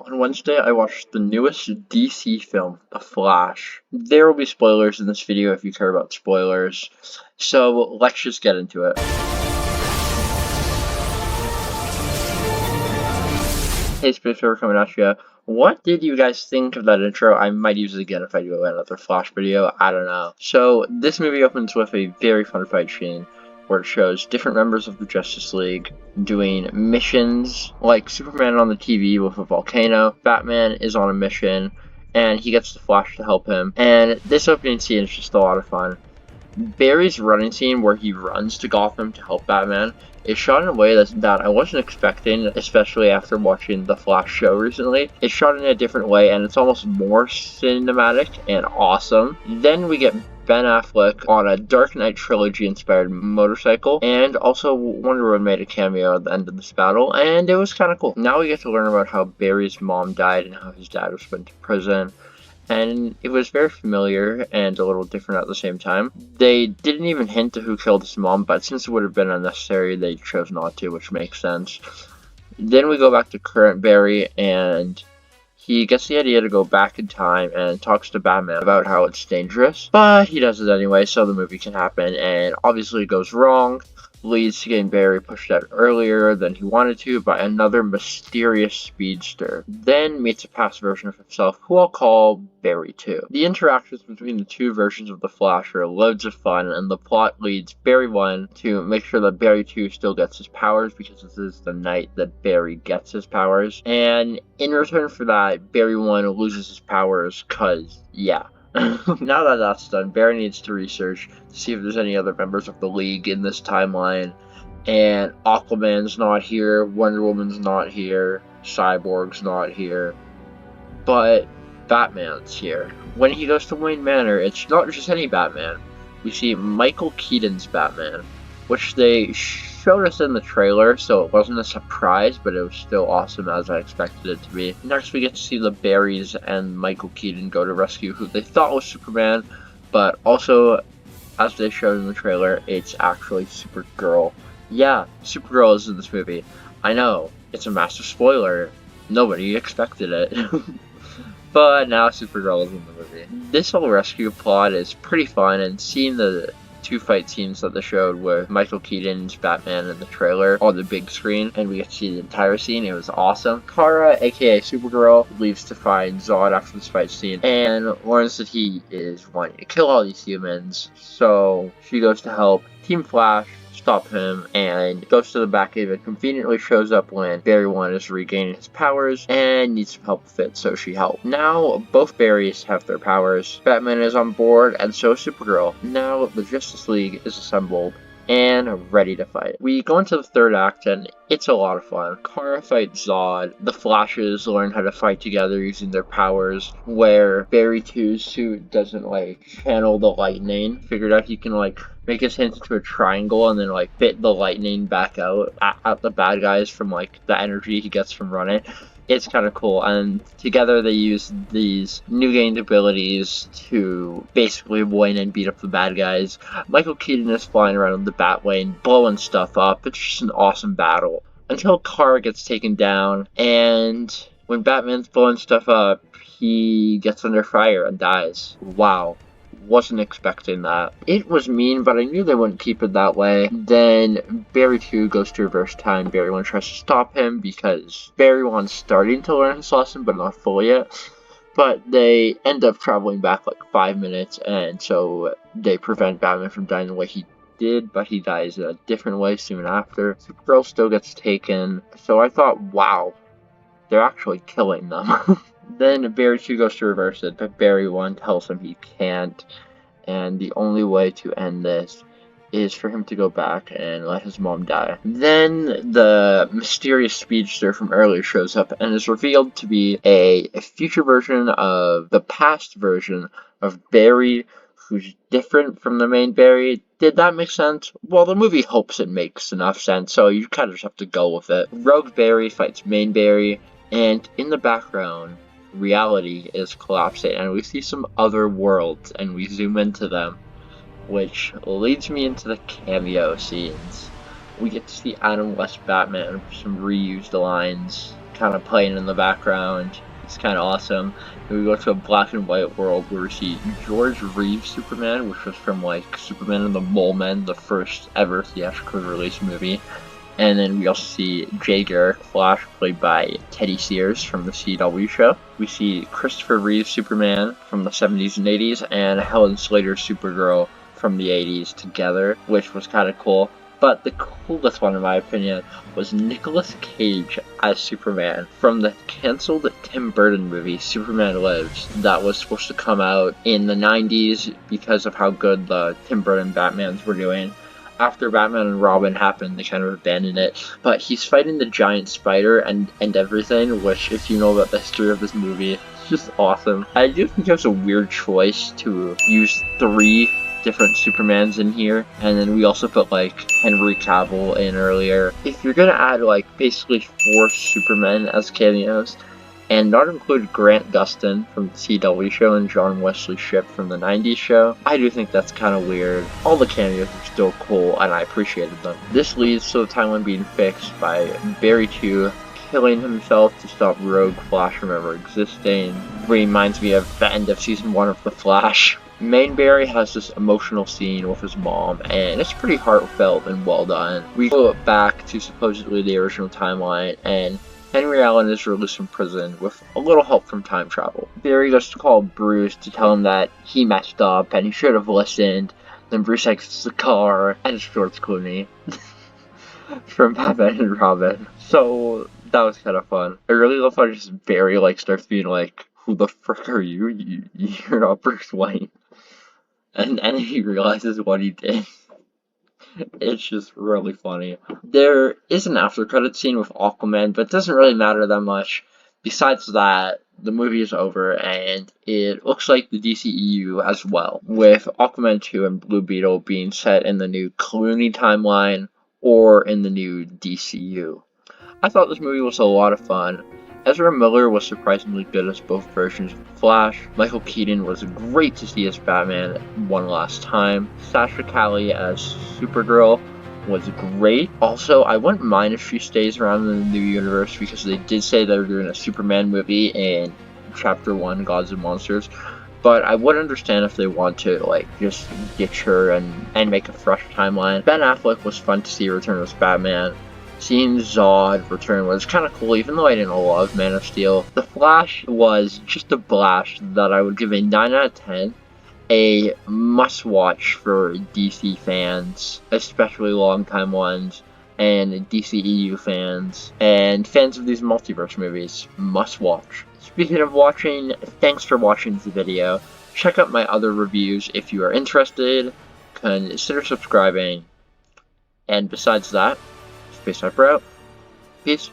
On Wednesday, I watched the newest DC film, The Flash. There will be spoilers in this video if you care about spoilers, so let's just get into it. Hey Space River coming at you. What did you guys think of that intro? I might use it again if I do another Flash video, I don't know. So, this movie opens with a very fun fight scene where it shows different members of the Justice League doing missions, like Superman on the TV with a volcano. Batman is on a mission, and he gets the Flash to help him. And this opening scene is just a lot of fun. Barry's running scene where he runs to Gotham to help Batman is shot in a way that I wasn't expecting, especially after watching the Flash show recently. It's shot in a different way, and it's almost more cinematic and awesome. Then we get Ben Affleck on a Dark Knight trilogy-inspired motorcycle, and also Wonder Woman made a cameo at the end of this battle, and it was kind of cool. Now we get to learn about how Barry's mom died and how his dad was put into prison. And it was very familiar and a little different at the same time. They didn't even hint to who killed his mom, but since it would have been unnecessary, they chose not to, which makes sense. Then we go back to current Barry, and he gets the idea to go back in time and talks to Batman about how it's dangerous. But he does it anyway, so the movie can happen, and obviously it goes wrong. Leads to getting Barry pushed out earlier than he wanted to by another mysterious speedster. Then meets a past version of himself, who I'll call Barry 2. The interactions between the two versions of the Flash are loads of fun, and the plot leads Barry 1 to make sure that Barry 2 still gets his powers, because this is the night that Barry gets his powers. And in return for that, Barry 1 loses his powers, cause yeah. Now that that's done, Barry needs to research to see if there's any other members of the League in this timeline. And Aquaman's not here, Wonder Woman's not here, Cyborg's not here, but Batman's here. When he goes to Wayne Manor, it's not just any Batman. We see Michael Keaton's Batman, which they showed us in the trailer, so it wasn't a surprise, but it was still awesome as I expected it to be. Next we get to see the Barrys and Michael Keaton go to rescue who they thought was Superman, but also, as they showed in the trailer, it's actually Supergirl. Yeah, Supergirl is in this movie. I know, it's a massive spoiler. Nobody expected it. But now Supergirl is in the movie. This whole rescue plot is pretty fun, and seeing the two fight scenes that they showed with Michael Keaton's Batman in the trailer on the big screen, and we get to see the entire scene. It was awesome. Kara, aka Supergirl, leaves to find Zod after this fight scene and learns that he is wanting to kill all these humans, so she goes to help Team Flash stop him, and goes to the Batcave and conveniently shows up when Barry 1 is regaining his powers and needs some help with it, so she helps. Now both Barrys have their powers, Batman is on board, and so is Supergirl. Now the Justice League is assembled and ready to fight. We go into the third act, and it's a lot of fun. Kara fights Zod, the Flashes learn how to fight together using their powers, where Barry 2's suit doesn't channel the lightning, figured out he can make his hands into a triangle and then spit the lightning back out at the bad guys from the energy he gets from running. It's kind of cool, and together they use these new gained abilities to basically win and beat up the bad guys. Michael Keaton is flying around the Batwing, blowing stuff up. It's just an awesome battle. Until Kara gets taken down, and when Batman's blowing stuff up, he gets under fire and dies. Wow. Wasn't expecting that. It was mean, but I knew they wouldn't keep it that way. Then Barry 2 goes to reverse time. Barry 1 tries to stop him because Barry 1's starting to learn his lesson, but not fully yet. But they end up traveling back 5 minutes, and so they prevent Batman from dying the way he did, but he dies a different way soon after. Supergirl still gets taken, so I thought, wow, they're actually killing them. Then Barry 2 goes to reverse it, but Barry 1 tells him he can't, and the only way to end this is for him to go back and let his mom die. Then the mysterious speedster from earlier shows up and is revealed to be a future version of the past version of Barry, who's different from the main Barry. Did that make sense? Well, the movie hopes it makes enough sense, so you kind of just have to go with it. Rogue Barry fights main Barry, and in the background, reality is collapsing, and we see some other worlds, and we zoom into them, which leads me into the cameo scenes. We get to see Adam West Batman with some reused lines, kind of playing in the background. It's kind of awesome. And we go to a black and white world where we see George Reeves' Superman, which was from like Superman and the Mole Men, the first ever theatrically released movie. And then we also see Jay Garrick Flash, played by Teddy Sears from the CW show. We see Christopher Reeve's Superman from the 70s and 80s, and Helen Slater's Supergirl from the 80s together, which was kind of cool. But the coolest one, in my opinion, was Nicolas Cage as Superman from the cancelled Tim Burton movie, Superman Lives, that was supposed to come out in the 90s because of how good the Tim Burton Batmans were doing. After Batman and Robin happened, they kind of abandoned it. But he's fighting the giant spider and everything, which, if you know about the history of this movie, it's just awesome. I do think it was a weird choice to use 3 different Supermans in here, and then we also put like Henry Cavill in earlier. If you're gonna add like basically 4 Supermen as cameos, and not include Grant Gustin from the CW show and John Wesley Shipp from the 90s show, I do think that's kind of weird. All the cameos are still cool, and I appreciated them. This leads to the timeline being fixed by Barry 2 killing himself to stop Rogue Flash from ever existing. Reminds me of the end of season 1 of The Flash. Main Barry has this emotional scene with his mom, and it's pretty heartfelt and well done. We go back to supposedly the original timeline, and Henry Allen is released from prison with a little help from time travel. Barry goes to call Bruce to tell him that he messed up and he should have listened. Then Bruce exits the car, and it's George Clooney from Batman and Robin. So that was kind of fun. I really love how just Barry like starts being like, "Who the frick are you? You're not Bruce Wayne." And he realizes what he did. It's just really funny. There is an after credit scene with Aquaman, but it doesn't really matter that much. Besides that, the movie is over, and it looks like the DCEU as well, with Aquaman 2 and Blue Beetle being set in the new Clooney timeline or in the new DCU. I thought this movie was a lot of fun. Ezra Miller was surprisingly good as both versions of the Flash. Michael Keaton was great to see as Batman one last time. Sasha Calle as Supergirl was great. Also, I wouldn't mind if she stays around in the new universe, because they did say they were doing a Superman movie in Chapter 1, Gods and Monsters. But I would understand if they want to, like, just ditch her and make a fresh timeline. Ben Affleck was fun to see return as Batman. Seeing Zod return was kind of cool, even though I didn't love Man of Steel. The Flash was just a blast that I would give a 9 out of 10. A must-watch for DC fans, especially long-time ones, and DCEU fans, and fans of these multiverse movies. Must-watch. Speaking of watching, thanks for watching the video. Check out my other reviews if you are interested. Consider subscribing. And besides that, Space Hyper out. Peace.